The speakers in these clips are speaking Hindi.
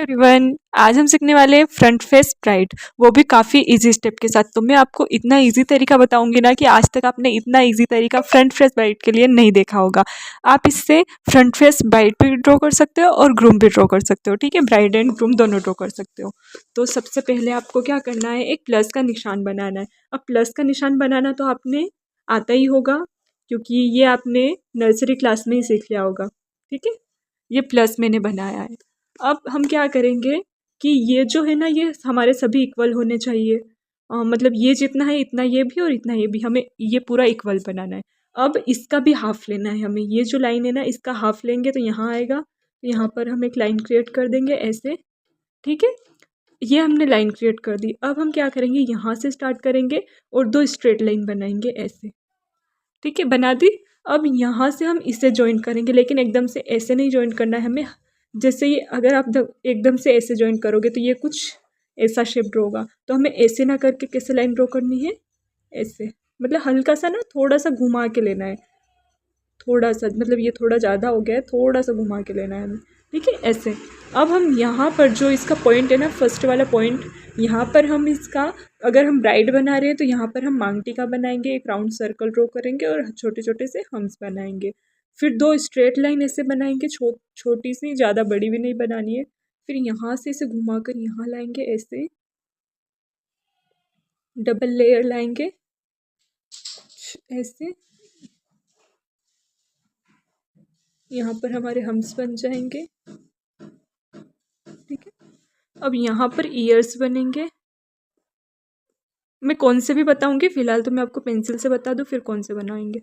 एवरीवन, आज हम सीखने वाले हैं फ्रंट फेस ब्राइड, वो भी काफ़ी इजी स्टेप के साथ। तो मैं आपको इतना इजी तरीका बताऊंगी ना कि आज तक आपने इतना इजी तरीका फ्रंट फेस ब्राइड के लिए नहीं देखा होगा। आप इससे फ्रंट फेस ब्राइड भी ड्रॉ कर सकते हो और ग्रूम भी ड्रॉ कर सकते हो। ठीक है, ब्राइड एंड ग्रूम दोनों ड्रॉ कर सकते हो। तो सबसे पहले आपको क्या करना है, एक प्लस का निशान बनाना है। अब प्लस का निशान बनाना तो आपने आता ही होगा, क्योंकि ये आपने नर्सरी क्लास में ही सीख लिया होगा। ठीक है, ये प्लस मैंने बनाया है। अब हम क्या करेंगे कि ये जो है ना, ये हमारे सभी इक्वल होने चाहिए। मतलब ये जितना है इतना ये भी और इतना ये भी, हमें ये पूरा इक्वल बनाना है। अब इसका भी हाफ लेना है हमें, ये जो लाइन है ना इसका हाफ लेंगे तो यहाँ आएगा। तो यहाँ पर हम एक लाइन क्रिएट कर देंगे ऐसे। ठीक है, ये हमने लाइन क्रिएट कर दी। अब हम क्या करेंगे, यहाँ से स्टार्ट करेंगे और दो स्ट्रेट लाइन बनाएंगे ऐसे। ठीक है, बना दी। अब यहाँ से हम इसे ज्वाइन करेंगे, लेकिन एकदम से ऐसे नहीं ज्वाइन करना है हमें। जैसे ये अगर आप एकदम से ऐसे ज्वाइन करोगे तो ये कुछ ऐसा शेप ड्रॉ होगा। तो हमें ऐसे ना करके कैसे लाइन ड्रॉ करनी है, ऐसे। मतलब हल्का सा ना, थोड़ा सा घुमा के लेना है। थोड़ा सा, मतलब ये थोड़ा ज़्यादा हो गया है, थोड़ा सा घुमा के लेना है हमें। ठीक है, ऐसे। अब हम यहाँ पर जो इसका पॉइंट है ना, फर्स्ट वाला पॉइंट, यहाँ पर हम इसका, अगर हम ब्राइड बना रहे हैं तो यहाँ पर हम मांग टीका बनाएंगे, एक राउंड सर्कल ड्रॉ करेंगे और छोटे छोटे से हम्स बनाएंगे। फिर दो स्ट्रेट लाइन ऐसे बनाएंगे, छोटी सी, ज़्यादा बड़ी भी नहीं बनानी है। फिर यहाँ से इसे घुमा कर यहाँ लाएंगे ऐसे, डबल लेयर लाएंगे ऐसे। यहाँ पर हमारे हम्स बन जाएंगे। ठीक है, अब यहाँ पर ईयर्स बनेंगे। मैं कौन से भी बताऊंगी, फिलहाल तो मैं आपको पेंसिल से बता दूँ फिर कौन से बनाएंगे।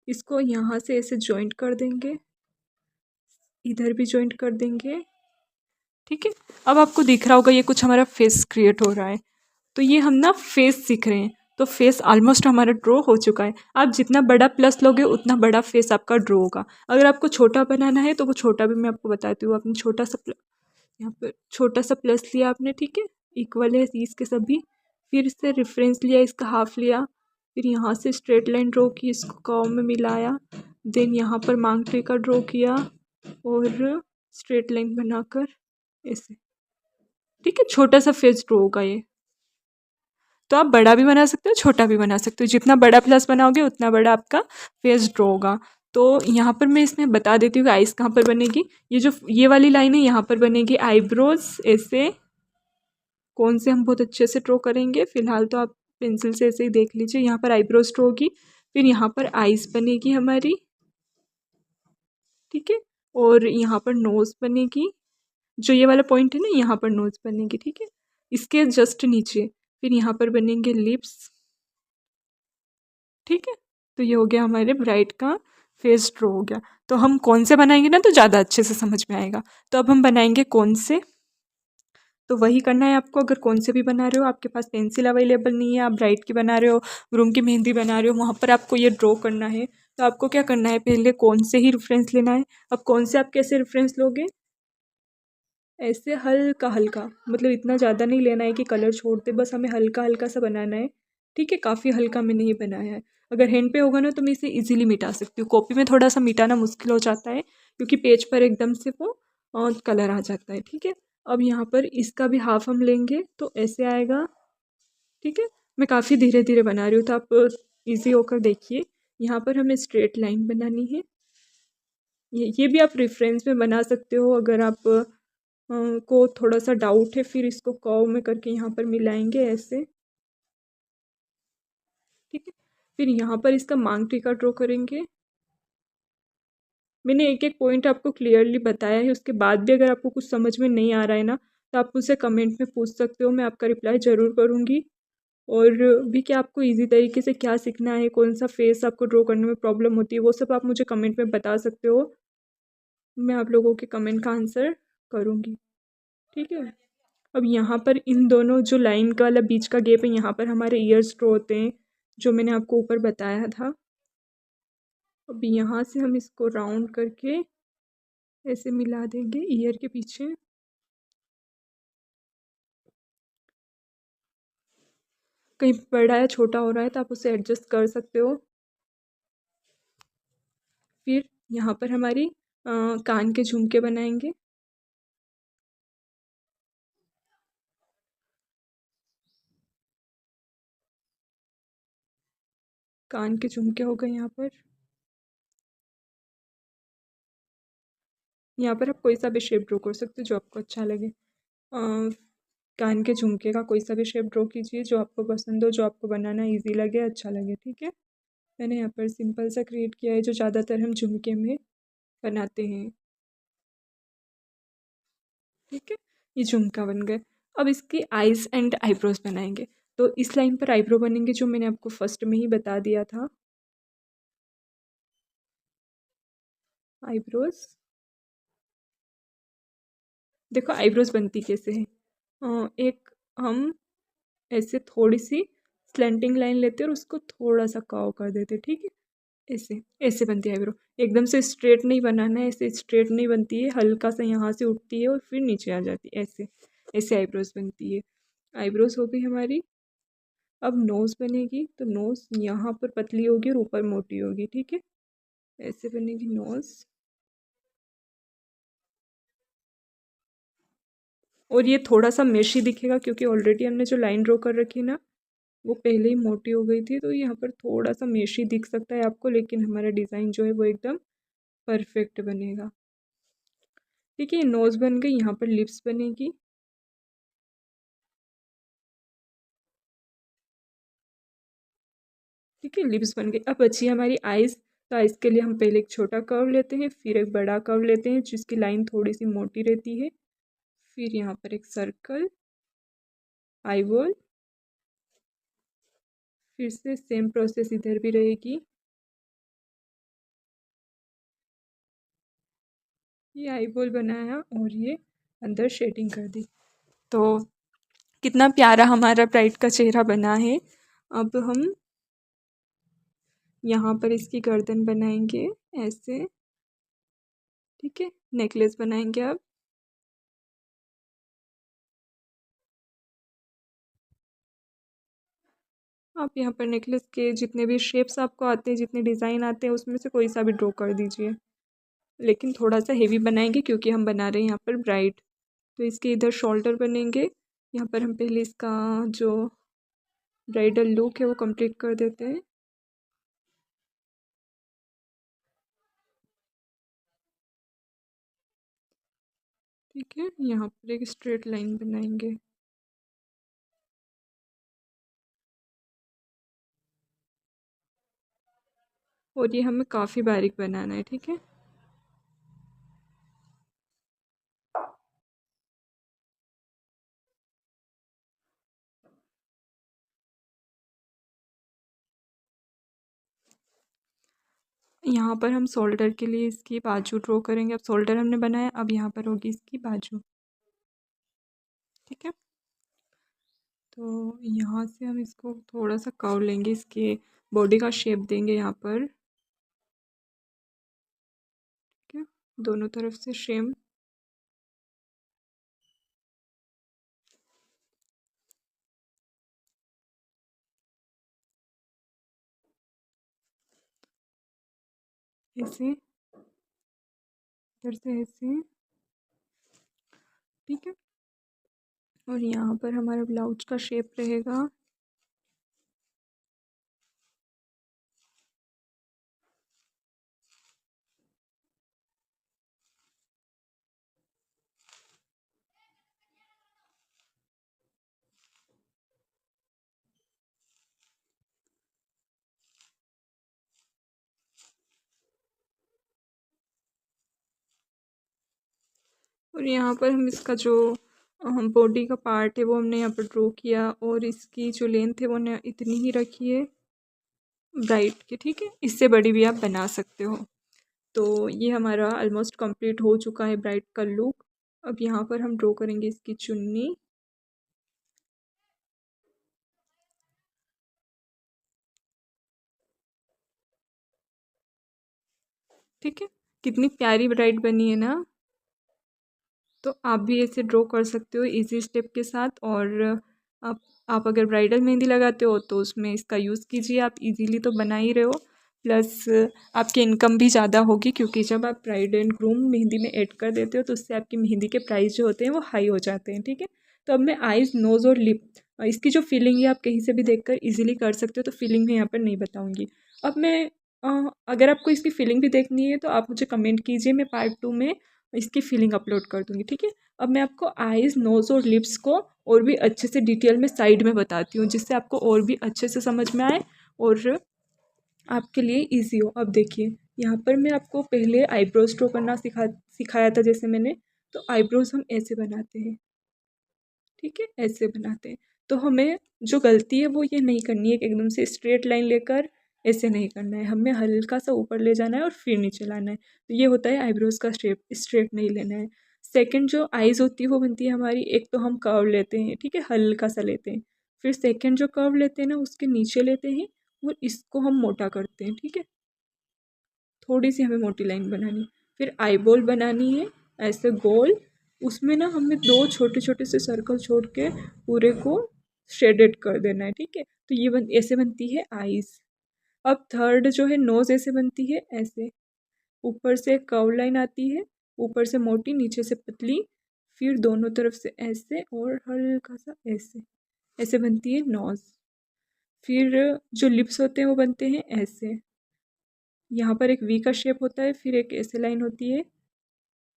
इसको यहाँ से ऐसे जॉइंट कर देंगे, इधर भी जॉइंट कर देंगे। ठीक है, अब आपको दिख रहा होगा ये कुछ हमारा फेस क्रिएट हो रहा है। तो ये हम ना फेस सीख रहे हैं। तो फेस ऑलमोस्ट हमारा ड्रॉ हो चुका है। आप जितना बड़ा प्लस लोगे उतना बड़ा फेस आपका ड्रॉ होगा। अगर आपको छोटा बनाना है तो वो छोटा भी मैं आपको बताती हूँ। आपने छोटा सा यहाँ पर छोटा सा प्लस लिया आपने। ठीक है, इक्वल है इसके सभी। फिर इससे रेफरेंस लिया, इसका हाफ लिया। फिर यहाँ से स्ट्रेट लाइन ड्रॉ की, इसको कर्व में मिलाया। देन यहाँ पर मांग ट्री का ड्रॉ किया और स्ट्रेट लाइन बनाकर ऐसे। ठीक है, छोटा सा फेस ड्रॉ होगा ये। तो आप बड़ा भी बना सकते हो, छोटा भी बना सकते हो। जितना बड़ा प्लस बनाओगे उतना बड़ा आपका फेस ड्रॉ होगा। तो यहाँ पर मैं इसमें बता देती हूँ कि आइस कहाँ पर बनेगी। ये जो ये वाली लाइन है यहाँ पर बनेगी आईब्रोज ऐसे। कौन से हम बहुत अच्छे से ड्रॉ करेंगे, फिलहाल तो आप पेंसिल से ऐसे ही देख लीजिए। यहाँ पर आईब्रोज ड्रॉ होगी, फिर यहाँ पर आइस बनेगी हमारी। ठीक है, और यहाँ पर नोज बनेगी। जो ये वाला पॉइंट है ना, यहाँ पर नोज बनेगी। ठीक है, इसके जस्ट नीचे। फिर यहाँ पर बनेंगे लिप्स। ठीक है, तो ये हो गया हमारे ब्राइड का फेस ड्रॉ हो गया। तो हम कौन से बनाएंगे ना तो ज़्यादा अच्छे से समझ में आएगा। तो अब हम बनाएंगे कौन से, तो वही करना है आपको। अगर कौन से भी बना रहे हो, आपके पास पेंसिल अवेलेबल नहीं है, आप ब्राइड की बना रहे हो, रूम की मेहंदी बना रहे हो, वहाँ पर आपको ये ड्रॉ करना है। तो आपको क्या करना है, पहले कौन से ही रेफरेंस लेना है। अब कौन से आप कैसे रेफरेंस लोगे, ऐसे हल्का हल्का, मतलब इतना ज़्यादा नहीं लेना है कि कलर छोड़ दे, बस हमें हल्का हल्का सा बनाना है। ठीक है, काफ़ी हल्का मैंने ये बनाया है। अगर हैंड पे होगा ना तो मैं इसे इजीली मिटा सकती हूँ। कॉपी में थोड़ा सा मिटाना मुश्किल हो जाता है, क्योंकि पेज पर एकदम से वो कलर आ जाता है। ठीक है, अब यहाँ पर इसका भी हाफ हम लेंगे तो ऐसे आएगा। ठीक है, मैं काफ़ी धीरे धीरे बना रही हूँ तो आप ईजी होकर देखिए। यहाँ पर हमें स्ट्रेट लाइन बनानी है। ये भी आप रेफरेंस में बना सकते हो, अगर आप को थोड़ा सा डाउट है। फिर इसको कर्व में करके यहाँ पर मिलाएंगे ऐसे। ठीक है, फिर यहाँ पर इसका मांग टीका ड्रॉ करेंगे। मैंने एक एक पॉइंट आपको क्लियरली बताया है, उसके बाद भी अगर आपको कुछ समझ में नहीं आ रहा है ना तो आप मुझसे कमेंट में पूछ सकते हो, मैं आपका रिप्लाई ज़रूर करूँगी। और भी क्या आपको इजी तरीके से क्या सीखना है, कौन सा फेस आपको ड्रॉ करने में प्रॉब्लम होती है, वो सब आप मुझे कमेंट में बता सकते हो। मैं आप लोगों के कमेंट का आंसर करूँगी। ठीक है, अब यहाँ पर इन दोनों जो लाइन का वाला बीच का गैप है, यहाँ पर हमारे ईयर्स ड्रॉ होते हैं, जो मैंने आपको ऊपर बताया था। अब यहाँ से हम इसको राउंड करके ऐसे मिला देंगे ईयर के पीछे। कहीं बड़ा या छोटा हो रहा है तो आप उसे एडजस्ट कर सकते हो। फिर यहाँ पर हमारी कान के झुमके बनाएंगे। कान के झुमके हो गए यहाँ पर। यहाँ पर आप कोई सा भी शेप ड्रॉ कर सकते हो जो आपको अच्छा लगे। कान के झुमके का कोई सा भी शेप ड्रॉ कीजिए जो आपको पसंद हो, जो आपको बनाना इजी लगे, अच्छा लगे। ठीक है, मैंने यहाँ पर सिंपल सा क्रिएट किया है जो ज़्यादातर हम झुमके में बनाते हैं। ठीक है, ये झुमका बन गए। अब इसकी आईज एंड आईब्रोज बनाएंगे। तो इस लाइन पर आईब्रो बनेंगे जो मैंने आपको फर्स्ट में ही बता दिया था। आईब्रोज, देखो आईब्रोज बनती कैसे है। एक हम ऐसे थोड़ी सी स्लैंटिंग लाइन लेते हैं और उसको थोड़ा सा कर्व कर देते हैं। ठीक है, ऐसे ऐसे बनती है आईब्रो। एकदम से स्ट्रेट नहीं बनाना है, ऐसे स्ट्रेट नहीं बनती है, हल्का सा यहाँ से उठती है और फिर नीचे आ जाती है, ऐसे ऐसे आईब्रोज बनती है। आईब्रोज हो गई हमारी। अब नोज़ बनेगी, तो नोज़ यहाँ पर पतली होगी और ऊपर मोटी होगी। ठीक है, ऐसे बनेगी नोज़। और ये थोड़ा सा मेशी दिखेगा क्योंकि ऑलरेडी हमने जो लाइन ड्रॉ कर रखी है ना, वो पहले ही मोटी हो गई थी, तो यहाँ पर थोड़ा सा मेशी दिख सकता है आपको, लेकिन हमारा डिज़ाइन जो है वो एकदम परफेक्ट बनेगा। ठीक है, नोज़ बन गई, यहाँ पर लिप्स बनेगी। ठीक है, लिप्स बन गई। अब बची हमारी आइज़। तो आइज़ के लिए हम पहले एक छोटा कर्व लेते हैं, फिर एक बड़ा कर्व लेते हैं जिसकी लाइन थोड़ी सी मोटी रहती है, फिर यहाँ पर एक सर्कल, आई बॉल, फिर से सेम प्रोसेस इधर भी रहेगी। ये आई बॉल बनाया और ये अंदर शेडिंग कर दी। तो कितना प्यारा हमारा ब्राइड का चेहरा बना है। अब हम यहाँ पर इसकी गर्दन बनाएंगे ऐसे। ठीक है, नेकलेस बनाएंगे अब। आप यहाँ पर नेकलेस के जितने भी शेप्स आपको आते हैं, जितने डिज़ाइन आते हैं, उसमें से कोई सा भी ड्रॉ कर दीजिए, लेकिन थोड़ा सा हेवी बनाएंगे क्योंकि हम बना रहे हैं यहाँ पर ब्राइड। तो इसके इधर शोल्डर बनेंगे। यहाँ पर हम पहले इसका जो ब्राइडल लुक है वो कंप्लीट कर देते हैं। ठीक है, यहाँ पर एक स्ट्रेट लाइन बनाएंगे। और ये हमें काफ़ी बारीक बनाना है। ठीक है, यहाँ पर हम शोल्डर के लिए इसकी बाजू ड्रॉ करेंगे। अब शोल्डर हमने बनाया, अब यहाँ पर होगी इसकी बाजू। ठीक है, तो यहाँ से हम इसको थोड़ा सा कर्व लेंगे, इसके बॉडी का शेप देंगे यहाँ पर। ठीक है, दोनों तरफ से सेम। ऐसे, इधर से ऐसे। ठीक है, और यहाँ पर हमारा ब्लाउज का शेप रहेगा। और यहाँ पर हम इसका जो बॉडी का पार्ट है वो हमने यहाँ पर ड्रॉ किया, और इसकी जो लेंथ है वो ने इतनी ही रखी है ब्राइड की। ठीक है, इससे बड़ी भी आप बना सकते हो। तो ये हमारा ऑलमोस्ट कंप्लीट हो चुका है ब्राइड का लुक। अब यहाँ पर हम ड्रॉ करेंगे इसकी चुन्नी। ठीक है, कितनी प्यारी ब्राइड बनी है ना। तो आप भी ऐसे ड्रॉ कर सकते हो इजी स्टेप के साथ। और आप आप अगर ब्राइडल मेहंदी लगाते हो तो उसमें इसका यूज़ कीजिए। आप इजीली तो बना ही रहे हो, प्लस आपकी इनकम भी ज़्यादा होगी क्योंकि जब आप ब्राइड एंड ग्रूम मेहंदी में ऐड कर देते हो तो उससे आपकी मेहंदी के प्राइस जो होते हैं वो हाई हो जाते हैं। ठीक है, तो अब मैं आइज़, नोज़ और लिप, इसकी जो फीलिंग है आप कहीं से भी देखकर इजीली कर सकते हो, तो फीलिंग मैं यहाँ पर नहीं बताऊँगी। अब मैं अगर आपको इसकी फीलिंग भी देखनी है तो आप मुझे कमेंट कीजिए, मैं पार्ट 2 में इसकी फीलिंग अपलोड कर दूँगी, ठीक है। अब मैं आपको आइज़, नोज़ और लिप्स को और भी अच्छे से डिटेल में साइड में बताती हूँ, जिससे आपको और भी अच्छे से समझ में आए और आपके लिए ईजी हो। अब देखिए, यहाँ पर मैं आपको पहले आईब्रोज ड्रॉ करना सिखाया था जैसे मैंने, तो आईब्रोज हम ऐसे बनाते हैं, ठीक है, ऐसे बनाते हैं। तो हमें जो गलती है वो ये नहीं करनी है कि एकदम से स्ट्रेट लाइन लेकर ऐसे नहीं करना है, हमें हल्का सा ऊपर ले जाना है और फिर नीचे लाना है। तो ये होता है आईब्रोज का शेप, स्ट्रेट नहीं लेना है। सेकंड जो आईज होती है वो बनती है हमारी, एक तो हम कर्व लेते हैं, ठीक है, हल्का सा लेते हैं, फिर सेकंड जो कर्व लेते हैं ना उसके नीचे लेते हैं और इसको हम मोटा करते हैं, ठीक है, थोड़ी सी हमें मोटी लाइन बनानी। फिर आईबॉल बनानी है ऐसे गोल, उसमें ना हमें 2 छोटे छोटे से सर्कल छोड़ के पूरे को शेडेड कर देना है, ठीक है। तो ये ऐसे बनती है आईज। अब थर्ड जो है नोज ऐसे बनती है, ऐसे ऊपर से कर्व लाइन आती है, ऊपर से मोटी नीचे से पतली, फिर दोनों तरफ से ऐसे और हल्का सा ऐसे, ऐसे बनती है नोज। फिर जो लिप्स होते हैं वो बनते हैं ऐसे, यहाँ पर एक वी का शेप होता है, फिर एक ऐसे लाइन होती है,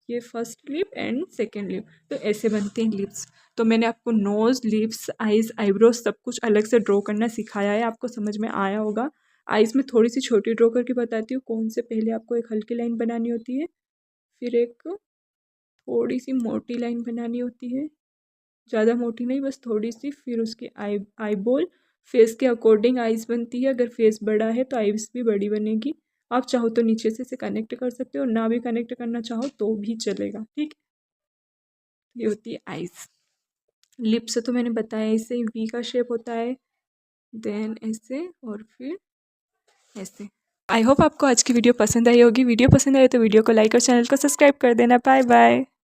ये first lip and second lip, तो ऐसे बनते हैं लिप्स। तो मैंने आपको नोज़, लिप्स, आइज़, आईब्रोज सब कुछ अलग से ड्रॉ करना सिखाया है, आपको समझ में आया होगा। आइज़ में थोड़ी सी छोटी ड्रॉ करके बताती हूँ कौन से, पहले आपको एक हल्की लाइन बनानी होती है, फिर एक थोड़ी सी मोटी लाइन बनानी होती है, ज़्यादा मोटी नहीं, बस थोड़ी सी, फिर उसकी आईबॉल। फेस के अकॉर्डिंग आइज़ बनती है, अगर फेस बड़ा है तो आइज़ भी बड़ी बनेगी। आप चाहो तो नीचे से इसे कनेक्ट कर सकते हो, ना भी कनेक्ट करना चाहो तो भी चलेगा, ठीक। ये होती है आइज़। लिप्स तो मैंने बताया, इसे वी का शेप होता है, देन ऐसे और फिर ऐसे। आई होप आपको आज की वीडियो पसंद आई होगी। वीडियो पसंद आए तो वीडियो को लाइक और चैनल को सब्सक्राइब कर देना। Bye bye.